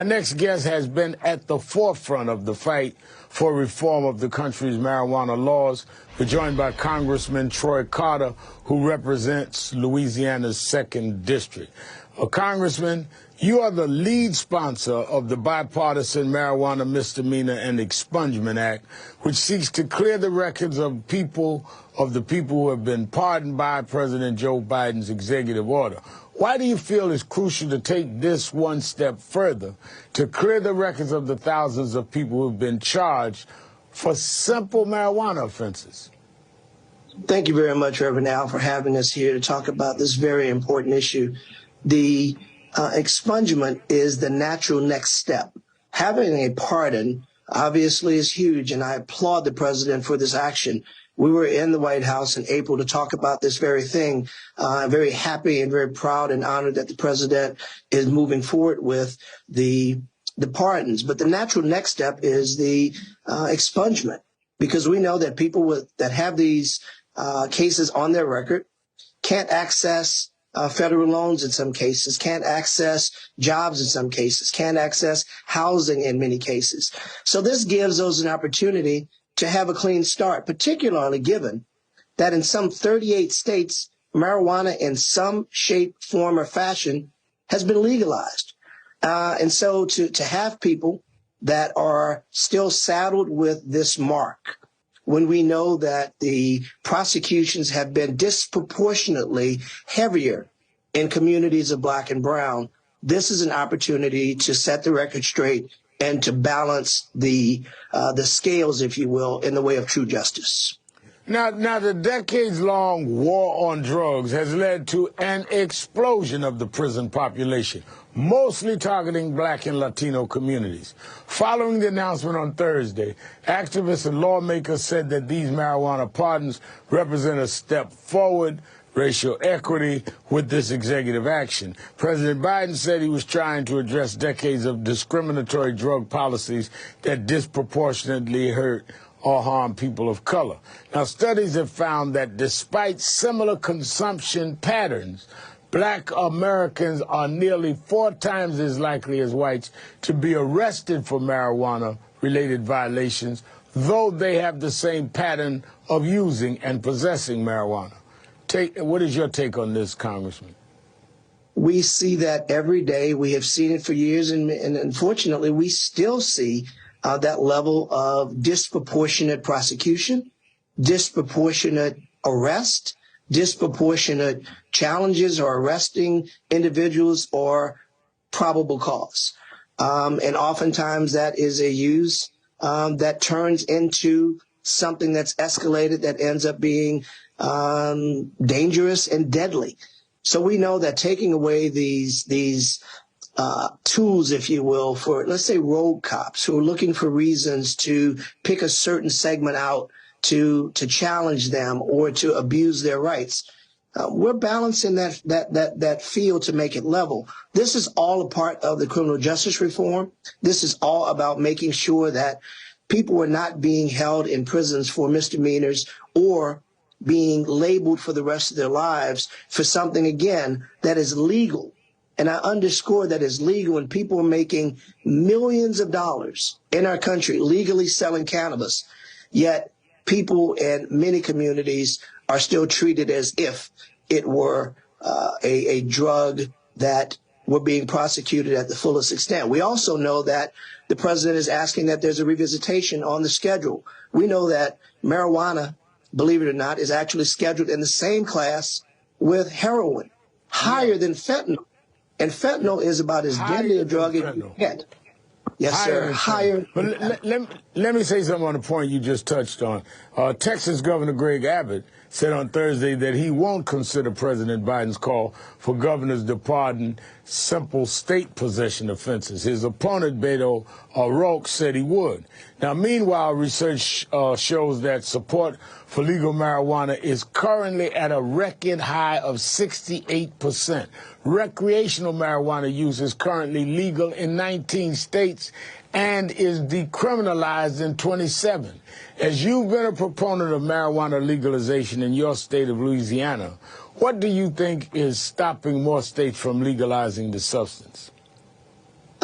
Our next guest has been at the forefront of the fight for reform of the country's marijuana laws. We're joined by Congressman Troy Carter, who represents Louisiana's 2nd District. Congressman, you are the lead sponsor of the bipartisan Marijuana Misdemeanor and Expungement Act, which seeks to clear the records of the people who have been pardoned by President Joe Biden's executive order. Why do you feel it's crucial to take this one step further to clear the records of the thousands of people who have been charged for simple marijuana offenses? Thank you very much, Reverend Al, for having us here to talk about this very important issue. The expungement is the natural next step. Having a pardon obviously is huge, and I applaud the president for this action. We were in the White House in April to talk about this very thing. I'm very happy and very proud and honored that the president is moving forward with the pardons. But the natural next step is the expungement, because we know that people that have these cases on their record can't access federal loans in some cases, can't access jobs in some cases, can't access housing in many cases. So this gives those an opportunity to have a clean start, particularly given that in some 38 states, marijuana in some shape, form, or fashion has been legalized. And so to have people that are still saddled with this mark, when we know that the prosecutions have been disproportionately heavier in communities of Black and Brown, this is an opportunity to set the record straight and to balance the scales, if you will, in the way of true justice. Now, the decades-long war on drugs has led to an explosion of the prison population, mostly targeting Black and Latino communities. Following the announcement on Thursday, activists and lawmakers said that these marijuana pardons represent a step forward, racial equity, with this executive action. President Biden said he was trying to address decades of discriminatory drug policies that disproportionately hurt or harm people of color. Now, studies have found that despite similar consumption patterns, Black Americans are nearly 4 times as likely as whites to be arrested for marijuana-related violations, though they have the same pattern of using and possessing marijuana. What is your take on this, Congressman? We see that every day. We have seen it for years, and unfortunately, we still see that level of disproportionate prosecution, disproportionate arrest, disproportionate challenges or arresting individuals or probable cause. And oftentimes that is a use that turns into something that's escalated that ends up being dangerous and deadly. So we know that taking away these tools, if you will, for, let's say, rogue cops who are looking for reasons to pick a certain segment out to challenge them or to abuse their rights, we're balancing that field to make it level. This is all a part of the criminal justice reform. This is all about making sure that people are not being held in prisons for misdemeanors or being labeled for the rest of their lives for something, again, that is legal. And I underscore that is legal, and people are making millions of dollars in our country legally selling cannabis, yet people in many communities are still treated as if it were a drug that were being prosecuted at the fullest extent. We also know that the president is asking that there's a revisitation on the schedule. We know that marijuana, believe it or not, is actually scheduled in the same class with heroin, higher than fentanyl. And fentanyl is about as deadly a drug as you get. Yes, sir. Higher. But let me say something on the point you just touched on. Texas Governor Greg Abbott said on Thursday that he won't consider President Biden's call for governors to pardon simple state possession offenses. His opponent, Beto O'Rourke, said he would. Now, meanwhile, research shows that support for legal marijuana is currently at a record high of 68%. Recreational marijuana use is currently legal in 19 states and is decriminalized in 27. As you've been a proponent of marijuana legalization in your state of Louisiana, what do you think is stopping more states from legalizing the substance?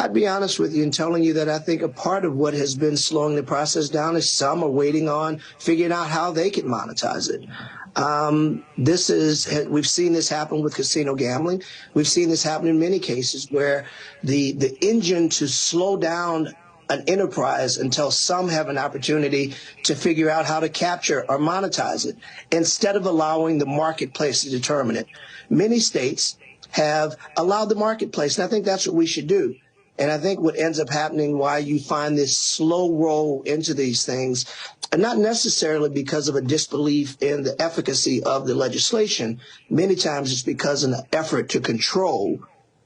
I'd be honest with you in telling you that I think a part of what has been slowing the process down is some are waiting on figuring out how they can monetize it. We've seen this happen with casino gambling. We've seen this happen in many cases where the engine to slow down an enterprise until some have an opportunity to figure out how to capture or monetize it instead of allowing the marketplace to determine it. Many states have allowed the marketplace, and I think that's what we should do. And I think what ends up happening, why you find this slow roll into these things, and not necessarily because of a disbelief in the efficacy of the legislation. Many times it's because of an effort to control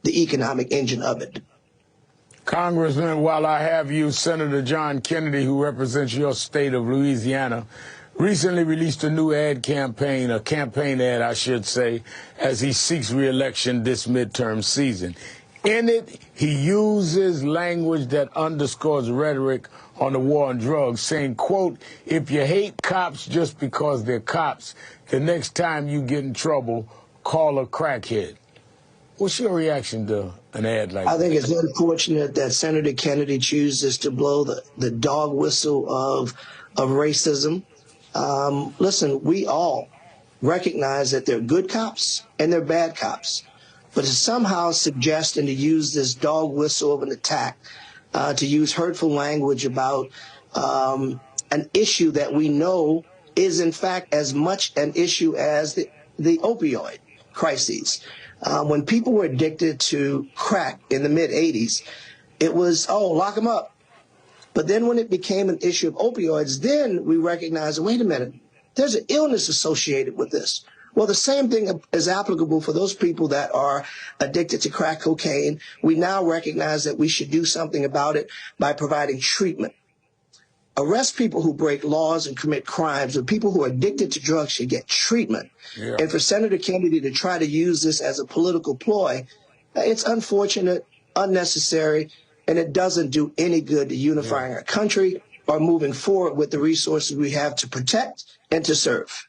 the economic engine of it. Congressman, while I have you, Senator John Kennedy, who represents your state of Louisiana, recently released a new ad campaign, a campaign ad, I should say, as he seeks re-election this midterm season. In it, he uses language that underscores rhetoric on the war on drugs, saying, quote, if you hate cops just because they're cops, the next time you get in trouble, call a crackhead. What's your reaction to an ad like that? I think it's unfortunate that Senator Kennedy chooses to blow the dog whistle of racism. Listen, we all recognize that they're good cops and they're bad cops. But to somehow suggest and to use this dog whistle of an attack, to use hurtful language about an issue that we know is in fact as much an issue as the opioid crises. When people were addicted to crack in the mid-'80s, it was, oh, lock them up. But then when it became an issue of opioids, then we recognized, wait a minute, there's an illness associated with this. Well, the same thing is applicable for those people that are addicted to crack cocaine. We now recognize that we should do something about it by providing treatment. Arrest people who break laws and commit crimes, but people who are addicted to drugs should get treatment. Yeah. And for Senator Kennedy to try to use this as a political ploy, it's unfortunate, unnecessary, and it doesn't do any good to unifying our country or moving forward with the resources we have to protect and to serve.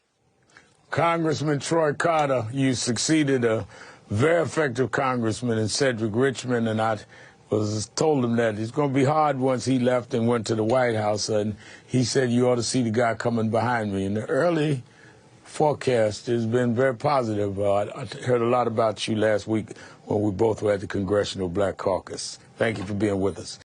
Congressman Troy Carter, you succeeded a very effective congressman in Cedric Richmond, and I told him that it's going to be hard once he left and went to the White House, and he said you ought to see the guy coming behind me. And the early forecast has been very positive. I heard a lot about you last week when we both were at the Congressional Black Caucus. Thank you for being with us.